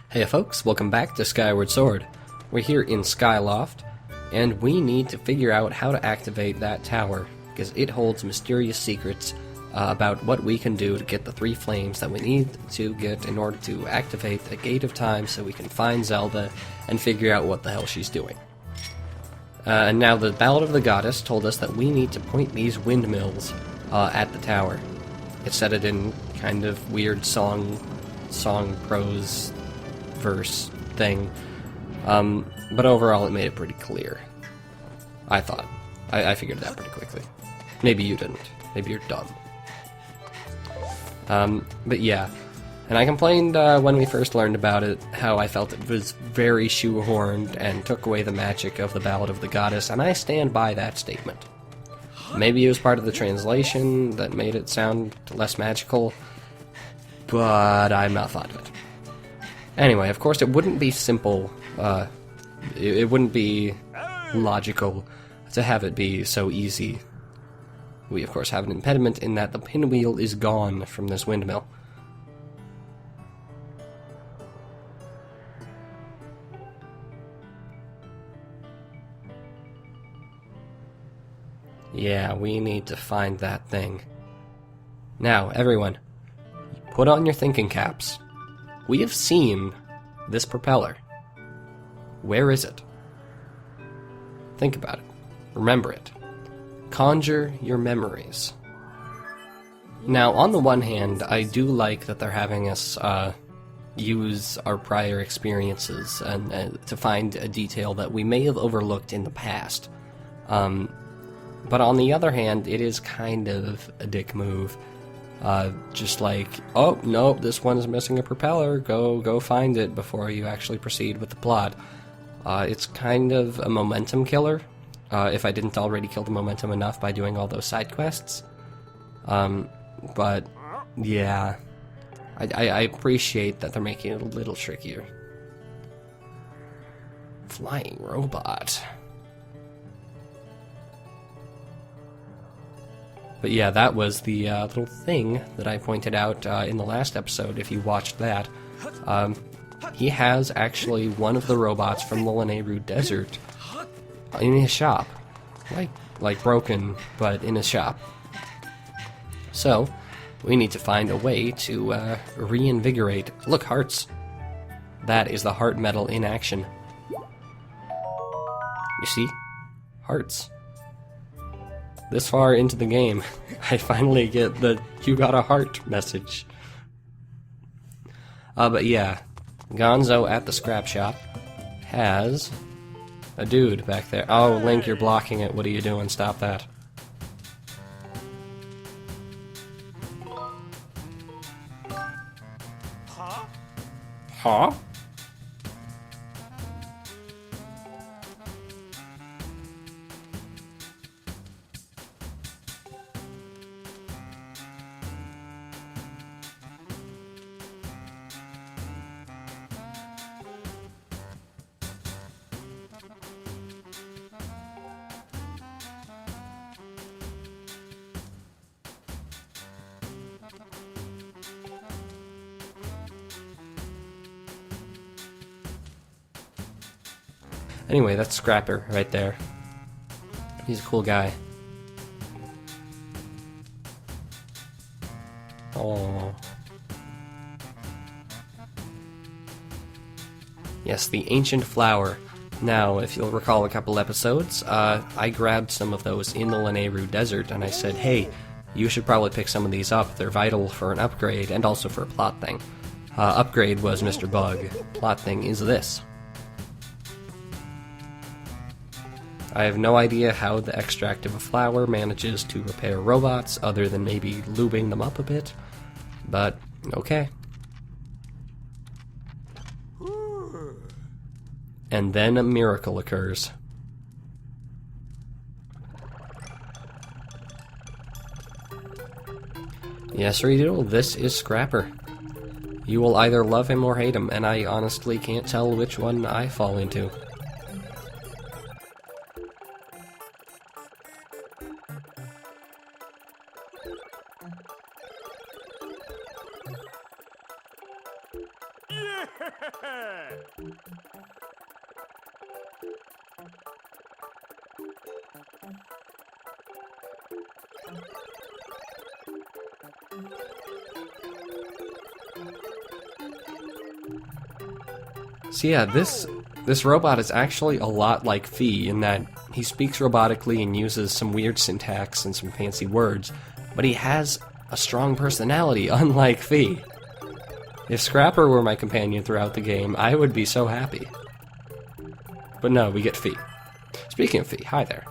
Hey folks, welcome back to Skyward Sword. We're here in Skyloft, and we need to figure out how to activate that tower, because it holds mysterious secrets about what we can do to get the 3 flames that we need to get in order to activate the Gate of Time so we can find Zelda and figure out what the hell she's doing. And now the Ballad of the Goddess told us that we need to point these windmills at the tower. It said it in kind of weird song prose verse thing, but overall it made it pretty clear. I thought. I figured it out pretty quickly. Maybe you didn't. Maybe you're dumb. But yeah. And I complained when we first learned about it, how I felt it was very shoehorned and took away the magic of the Ballad of the Goddess, and I stand by that statement. Maybe it was part of the translation that made it sound less magical, but I'm not fond of it. Anyway, of course, it wouldn't be simple, it wouldn't be logical to have it be so easy. We, of course, have an impediment in that the pinwheel is gone from this windmill. Yeah, we need to find that thing. Now, everyone, put on your thinking caps. We have seen this propeller. Where is it? Think about it. Remember it. Conjure your memories. Now, on the one hand, I do like that they're having us use our prior experiences and to find a detail that we may have overlooked in the past. But on the other hand, it is kind of a dick move. Just like, oh, nope, this one's missing a propeller, go find it before you actually proceed with the plot. It's kind of a momentum killer, if I didn't already kill the momentum enough by doing all those side quests. But, yeah, I appreciate that they're making it a little trickier. Flying robot. But yeah, that was the little thing that I pointed out in the last episode, if you watched that. He has actually one of the robots from the Lanayru Desert in his shop. Like broken, but in his shop. So, we need to find a way to reinvigorate. Look, hearts. That is the heart metal in action. You see? Hearts. This far into the game, I finally get the "you got a heart" message. But yeah, Gonzo at the scrap shop has a dude back there. Oh, Link, you're blocking it. What are you doing? Stop that. Huh? Anyway, that's Scrapper right there. He's a cool guy. Oh. Yes, the ancient flower. Now, if you'll recall a couple episodes, I grabbed some of those in the Lanayru Desert, and I said, hey, you should probably pick some of these up. They're vital for an upgrade, and also for a plot thing. Upgrade was Mr. Bug. Plot thing is this. I have no idea how the extract of a flower manages to repair robots, other than maybe lubing them up a bit, but okay. And then a miracle occurs. Yes, Riddle, this is Scrapper. You will either love him or hate him, and I honestly can't tell which one I fall into. So yeah, this robot is actually a lot like Fee in that he speaks robotically and uses some weird syntax and some fancy words, but he has a strong personality, unlike Fee. If Scrapper were my companion throughout the game, I would be so happy. But no, we get Fee. Speaking of Fee, hi there.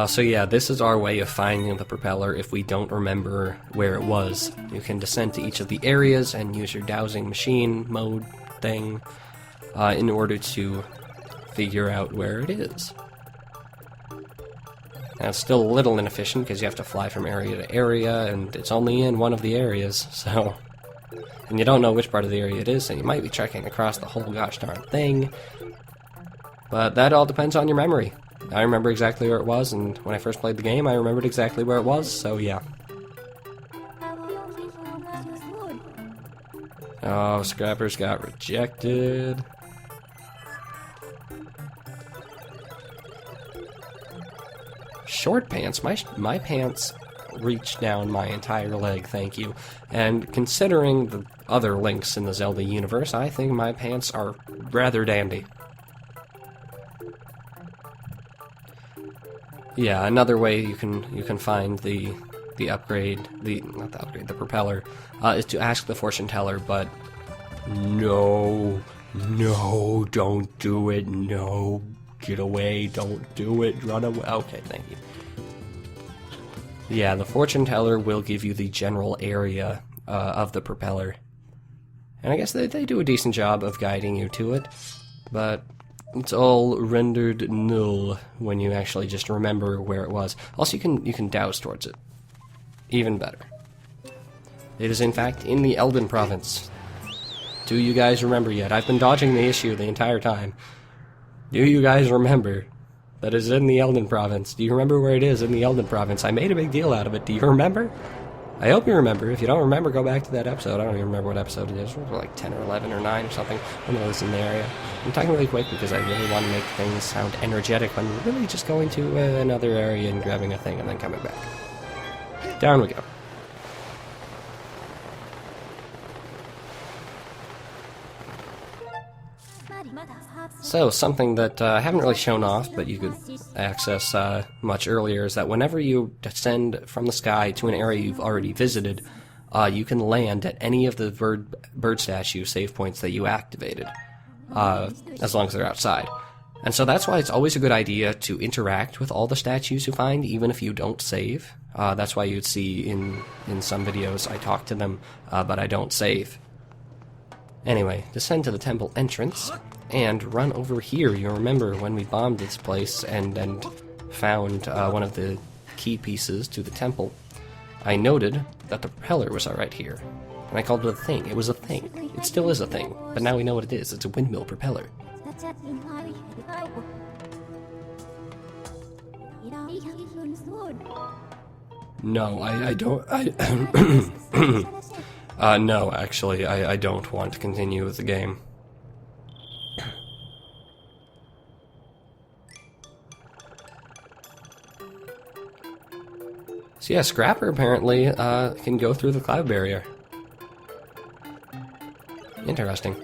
So yeah, this is our way of finding the propeller if we don't remember where it was. You can descend to each of the areas and use your dowsing machine mode thing in order to figure out where it is. Now, it's still a little inefficient because you have to fly from area to area, and it's only in one of the areas, so... And you don't know which part of the area it is, and you might be trekking across the whole gosh darn thing. But that all depends on your memory. I remember exactly where it was, and when I first played the game, I remembered exactly where it was, so yeah. Oh, Scrappers got rejected. Short pants? My pants reach down my entire leg, thank you. And considering the other links in the Zelda universe, I think my pants are rather dandy. Yeah, another way you can find the upgrade, not the upgrade, the propeller, is to ask the fortune teller, but no, don't do it, no, get away, don't do it, run away. Okay, thank you. Yeah, the fortune teller will give you the general area of the propeller, and I guess they do a decent job of guiding you to it, but it's all rendered null when you actually just remember where it was. Also, you can douse towards it. Even better. It is in fact in the Elden Province. Do you guys remember yet? I've been dodging the issue the entire time. Do you guys remember that it's in the Elden Province? Do you remember where it is in the Elden Province? I made a big deal out of it. Do you remember? I hope you remember. If you don't remember, go back to that episode. I don't even remember what episode it is. It was like 10 or 11 or 9 or something. One of those in the area. I'm talking really quick because I really want to make things sound energetic when we're really just going to another area and grabbing a thing and then coming back. Down we go. So, something that I haven't really shown off, but you could access much earlier, is that whenever you descend from the sky to an area you've already visited, you can land at any of the bird statue save points that you activated, as long as they're outside. And so that's why it's always a good idea to interact with all the statues you find, even if you don't save. That's why you'd see in some videos I talk to them, but I don't save. Anyway, descend to the temple entrance, and run over here. You remember when we bombed this place and found one of the key pieces to the temple. I noted that the propeller was right here, and I called it a thing. It was a thing. It still is a thing, but now we know what it is. It's a windmill propeller. No, I don't... no, actually, I don't want to continue with the game. So yeah, Scrapper apparently can go through the cloud barrier. Interesting.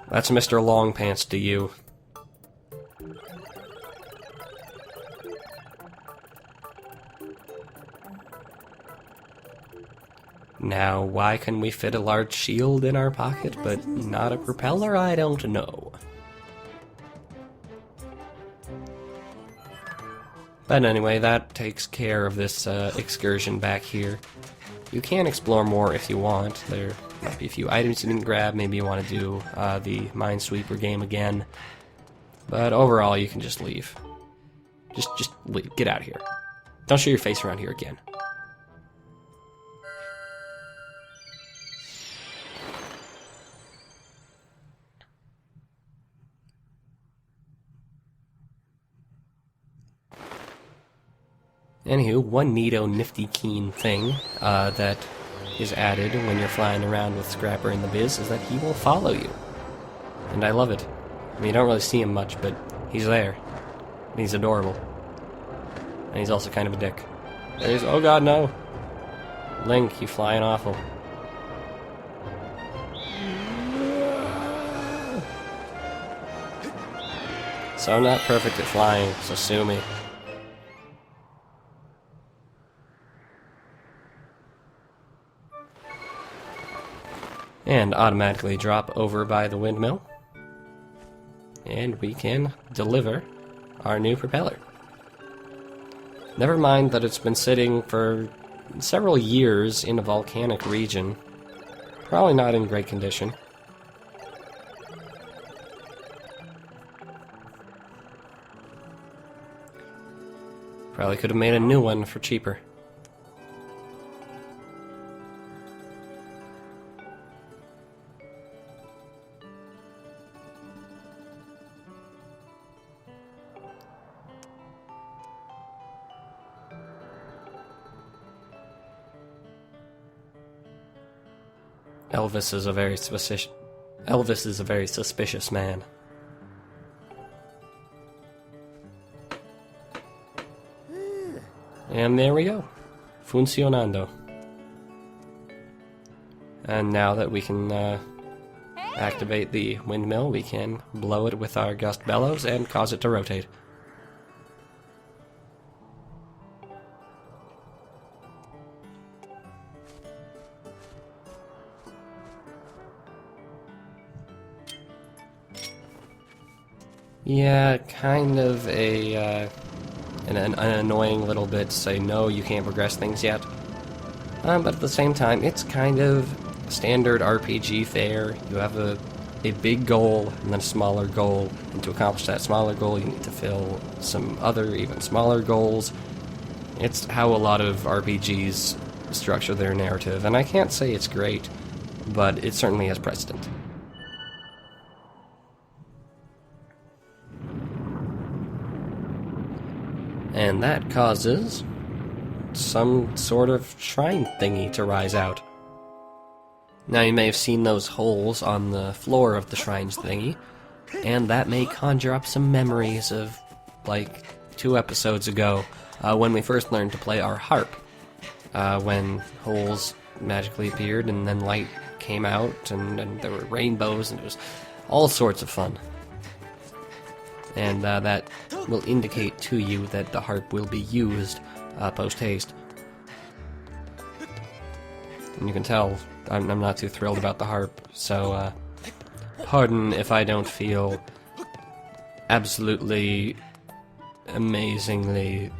That's Mr. Longpants to you. Now, why can we fit a large shield in our pocket, but not a propeller? I don't know. But anyway, that takes care of this excursion back here. You can explore more if you want. There might be a few items you didn't grab. Maybe you want to do the Minesweeper game again. But overall, you can just leave. Just leave. Get out of here. Don't show your face around here again. Anywho, one neato nifty keen thing that is added when you're flying around with Scrapper in the biz is that he will follow you. And I love it. I mean, you don't really see him much, but he's there. And he's adorable. And he's also kind of a dick. There's, oh god, no! Link, you flying awful. So I'm not perfect at flying, so sue me. And automatically drop over by the windmill. And we can deliver our new propeller. Never mind that it's been sitting for several years in a volcanic region. Probably not in great condition. Probably could have made a new one for cheaper. Elvis is a very suspicious man. And there we go. Funcionando. And now that we can activate the windmill, we can blow it with our gust bellows and cause it to rotate. Yeah, kind of an annoying little bit to say, no, you can't progress things yet. But at the same time, it's kind of standard RPG fare. You have a big goal and then a smaller goal, and to accomplish that smaller goal, you need to fill some other, even smaller goals. It's how a lot of RPGs structure their narrative, and I can't say it's great, but it certainly has precedent. And that causes some sort of shrine thingy to rise out. Now you may have seen those holes on the floor of the shrines thingy, and that may conjure up some memories of, like, 2 episodes ago, when we first learned to play our harp. When holes magically appeared, and then light came out, and there were rainbows, and it was all sorts of fun. And that will indicate to you that the harp will be used post-haste. And you can tell I'm not too thrilled about the harp, so pardon if I don't feel absolutely amazingly...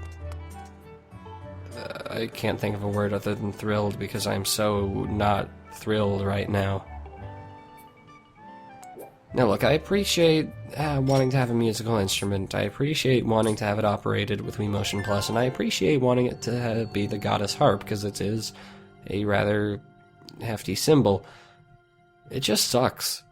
I can't think of a word other than thrilled because I'm so not thrilled right now. Now look, I appreciate wanting to have a musical instrument, I appreciate wanting to have it operated with WeMotion Plus, and I appreciate wanting it to be the goddess harp, because it is a rather hefty symbol. It just sucks.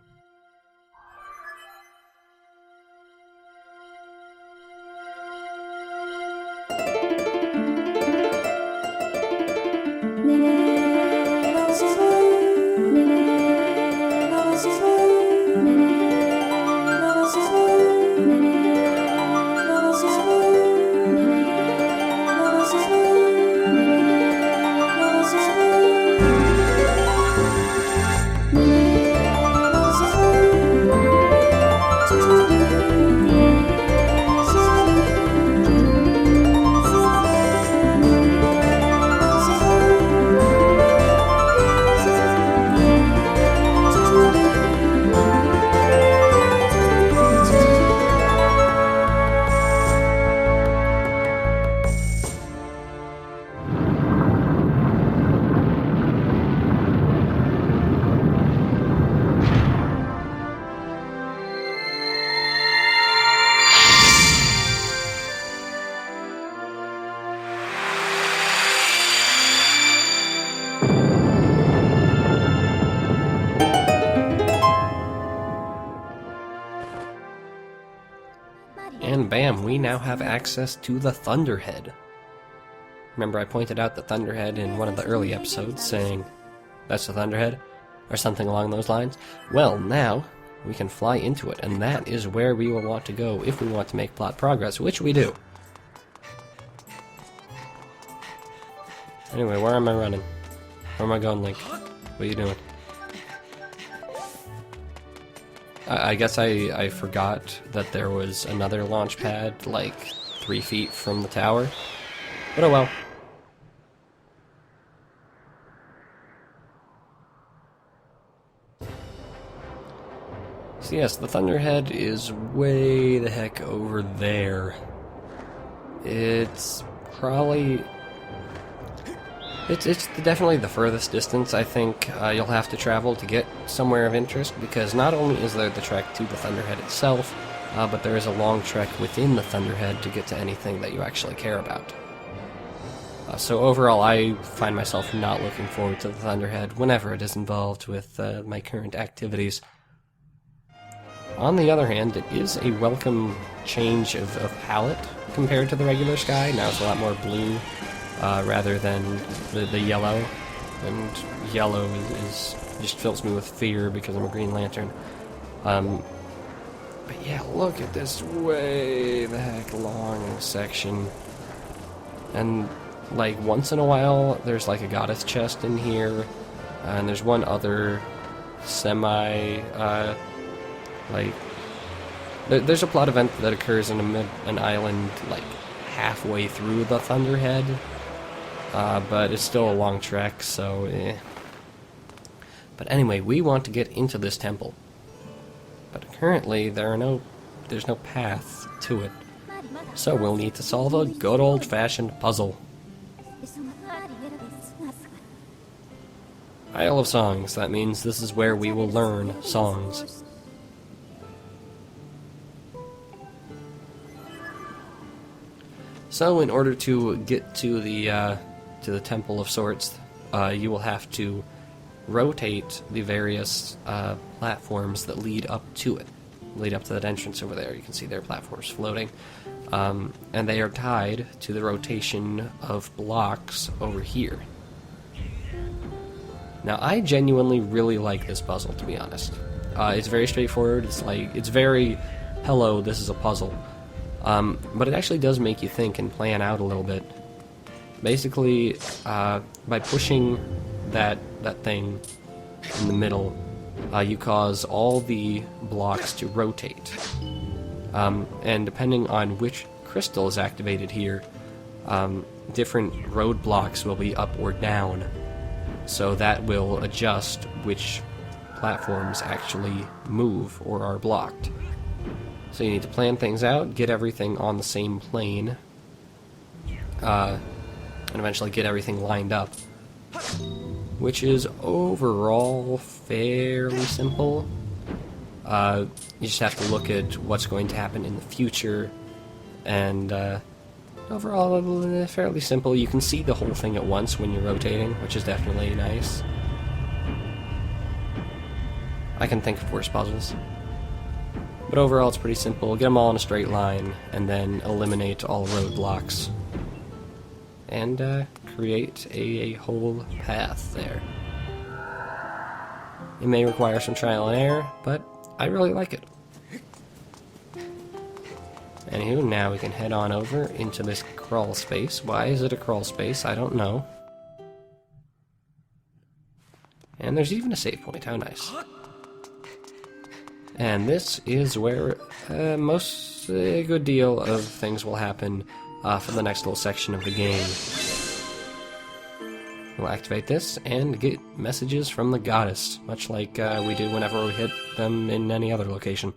And bam, we now have access to the Thunderhead. Remember I pointed out the Thunderhead in one of the early episodes, saying, that's the Thunderhead, or something along those lines? Well, now we can fly into it, and that is where we will want to go if we want to make plot progress, which we do. Anyway, where am I running? Where am I going, Link? What are you doing? I guess I forgot that there was another launch pad, like, 3 feet from the tower. But oh well. So yes, the Thunderhead is way the heck over there. It's probably... It's definitely the furthest distance I think you'll have to travel to get somewhere of interest, because not only is there the trek to the Thunderhead itself, but there is a long trek within the Thunderhead to get to anything that you actually care about. So overall, I find myself not looking forward to the Thunderhead whenever it is involved with my current activities. On the other hand, it is a welcome change of palette compared to the regular sky. Now it's a lot more blue rather than the yellow. And yellow is just fills me with fear because I'm a Green Lantern. But yeah, look at this way the heck long section. And like once in a while there's like a goddess chest in here, and there's one other semi like there's a plot event that occurs in an island like halfway through the Thunderhead, but it's still a long trek, so eh. But anyway, we want to get into this temple, but currently there's no path to it, so we'll need to solve a good old-fashioned puzzle. Isle of Songs, that means this is where we will learn songs. So in order to get to the Temple of Sorts, you will have to rotate the various platforms that lead up to it. Lead up to that entrance over there. You can see there are platforms floating. And they are tied to the rotation of blocks over here. Now, I genuinely really like this puzzle, to be honest. It's very straightforward. It's very, hello, this is a puzzle. But it actually does make you think and plan out a little bit. Basically, by pushing that thing in the middle, you cause all the blocks to rotate. And depending on which crystal is activated here, different roadblocks will be up or down. So that will adjust which platforms actually move or are blocked. So you need to plan things out, get everything on the same plane, and eventually get everything lined up. Which is overall fairly simple. You just have to look at what's going to happen in the future, and overall fairly simple. You can see the whole thing at once when you're rotating, which is definitely nice. I can think of worse puzzles. But overall it's pretty simple. Get them all in a straight line, and then eliminate all roadblocks. And create a whole path there. It may require some trial and error, but I really like it. Anywho, now we can head on over into this crawl space. Why is it a crawl space? I don't know. And there's even a save point. How nice. And this is where a good deal of things will happen for the next little section of the game. We'll activate this and get messages from the goddess, much like we do whenever we hit them in any other location.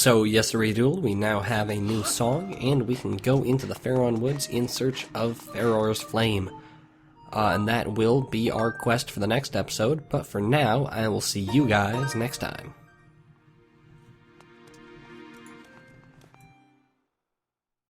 So, yes, Riddle, we now have a new song, and we can go into the Faron Woods in search of Faror's Flame. And that will be our quest for the next episode, but for now, I will see you guys next time.